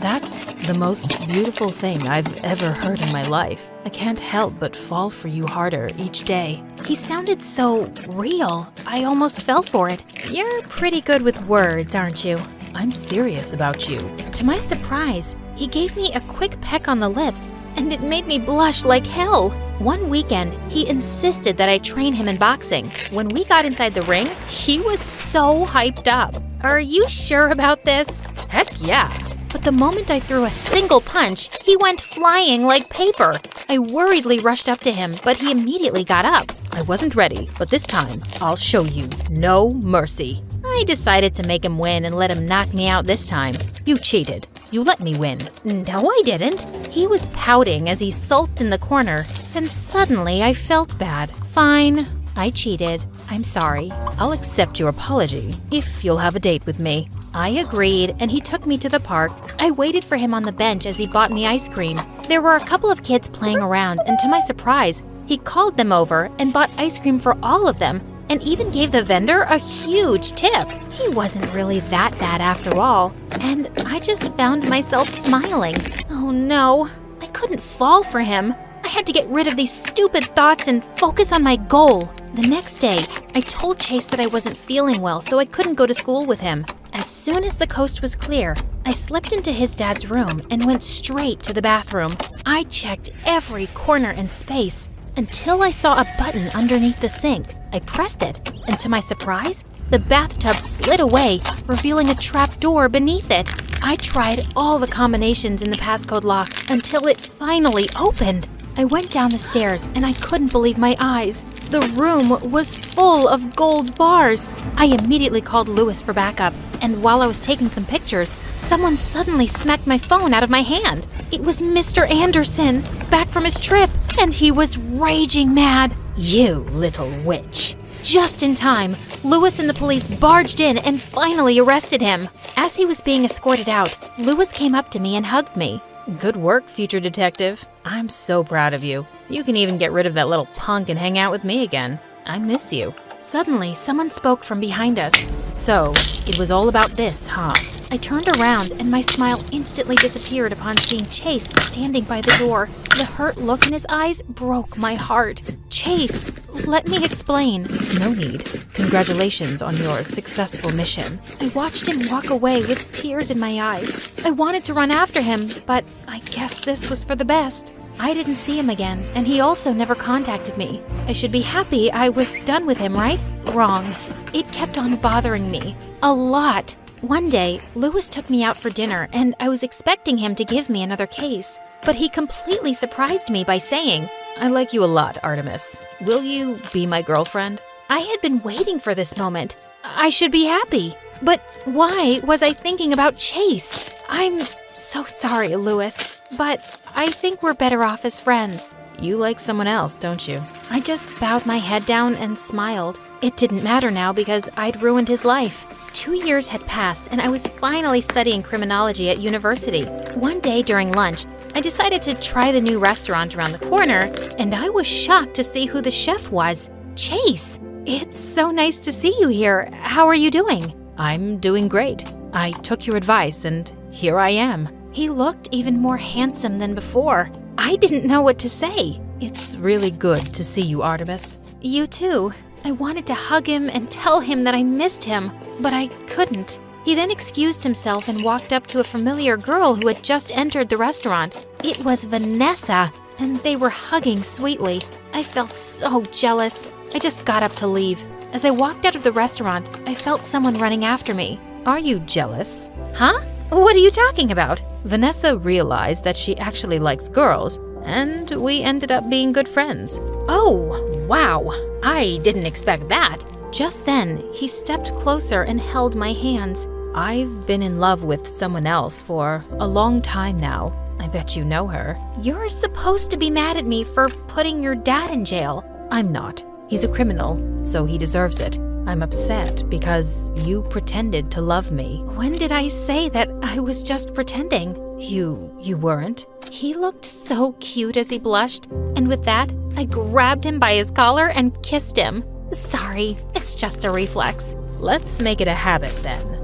That's the most beautiful thing I've ever heard in my life. I can't help but fall for you harder each day. He sounded so real. I almost fell for it. You're pretty good with words, aren't you? I'm serious about you. To my surprise, he gave me a quick peck on the lips, and it made me blush like hell. One weekend, he insisted that I train him in boxing. When we got inside the ring, he was so hyped up. Are you sure about this? Heck yeah! But the moment I threw a single punch, he went flying like paper. I worriedly rushed up to him, but he immediately got up. I wasn't ready, but this time, I'll show you no mercy. I decided to make him win and let him knock me out this time. You cheated. You let me win. No, I didn't. He was pouting as he sulked in the corner, and suddenly I felt bad. Fine, I cheated. I'm sorry. I'll accept your apology if you'll have a date with me. I agreed, and he took me to the park. I waited for him on the bench as he bought me ice cream. There were a couple of kids playing around, and to my surprise, he called them over and bought ice cream for all of them, and even gave the vendor a huge tip. He wasn't really that bad after all, and I just found myself smiling. Oh no, I couldn't fall for him. I had to get rid of these stupid thoughts and focus on my goal. The next day, I told Chase that I wasn't feeling well, so I couldn't go to school with him. As soon as the coast was clear, I slipped into his dad's room and went straight to the bathroom. I checked every corner and space until I saw a button underneath the sink. I pressed it, and to my surprise, the bathtub slid away, revealing a trap door beneath it. I tried all the combinations in the passcode lock until it finally opened. I went down the stairs, and I couldn't believe my eyes. The room was full of gold bars. I immediately called Lewis for backup, and while I was taking some pictures, someone suddenly smacked my phone out of my hand. It was Mr. Anderson, back from his trip, and he was raging mad. You little witch. Just in time, Lewis and the police barged in and finally arrested him. As he was being escorted out, Lewis came up to me and hugged me. Good work, future detective. I'm so proud of you. You can even get rid of that little punk and hang out with me again. I miss you. Suddenly, someone spoke from behind us. So, it was all about this, huh? I turned around and my smile instantly disappeared upon seeing Chase standing by the door. The hurt look in his eyes broke my heart. Chase, let me explain. No need. Congratulations on your successful mission. I watched him walk away with tears in my eyes. I wanted to run after him, but I guess this was for the best. I didn't see him again, and he also never contacted me. I should be happy I was done with him, right? Wrong. It kept on bothering me. A lot. One day, Lewis took me out for dinner, and I was expecting him to give me another case. But he completely surprised me by saying, I like you a lot, Artemis. Will you be my girlfriend? I had been waiting for this moment. I should be happy. But why was I thinking about Chase? I'm so sorry, Lewis, but I think we're better off as friends. You like someone else, don't you? I just bowed my head down and smiled. It didn't matter now because I'd ruined his life. 2 years had passed and I was finally studying criminology at university. One day during lunch, I decided to try the new restaurant around the corner, and I was shocked to see who the chef was. Chase! It's so nice to see you here. How are you doing? I'm doing great. I took your advice and here I am. He looked even more handsome than before. I didn't know what to say. It's really good to see you, Artemis. You too. I wanted to hug him and tell him that I missed him, but I couldn't. He then excused himself and walked up to a familiar girl who had just entered the restaurant. It was Vanessa, and they were hugging sweetly. I felt so jealous. I just got up to leave. As I walked out of the restaurant, I felt someone running after me. Are you jealous? Huh? What are you talking about? Vanessa realized that she actually likes girls, and we ended up being good friends. Oh, wow. I didn't expect that. Just then, he stepped closer and held my hands. I've been in love with someone else for a long time now. I bet you know her. You're supposed to be mad at me for putting your dad in jail. I'm not. He's a criminal, so he deserves it. I'm upset because you pretended to love me. When did I say that I was just pretending? You weren't? He looked so cute as he blushed, and with that, I grabbed him by his collar and kissed him. Sorry, it's just a reflex. Let's make it a habit then.